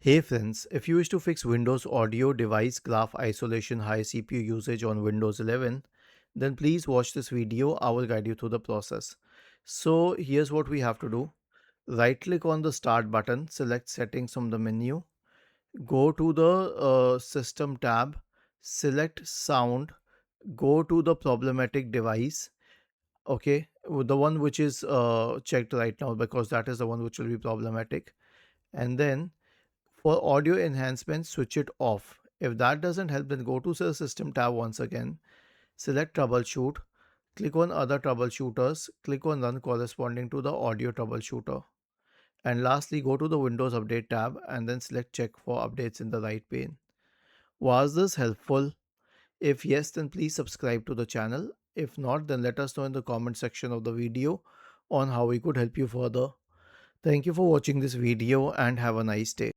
Hey friends, if you wish to fix Windows audio device graph isolation high CPU usage on Windows 11, then please watch this video. I will guide you through the process. So here's what we have to do. Right click on the start button, select settings from the menu, go to the system tab, select sound, go to the problematic device. Okay, the one which is checked right now because that is the one which will be problematic. And then for audio enhancement, switch it off. If that doesn't help, then go to the system tab once again, select troubleshoot, click on other troubleshooters, click on run corresponding to the audio troubleshooter. And lastly, go to the Windows Update tab and then select check for updates in the right pane. Was this helpful? If yes, then please subscribe to the channel. If not, then let us know in the comment section of the video on how we could help you further. Thank you for watching this video and have a nice day.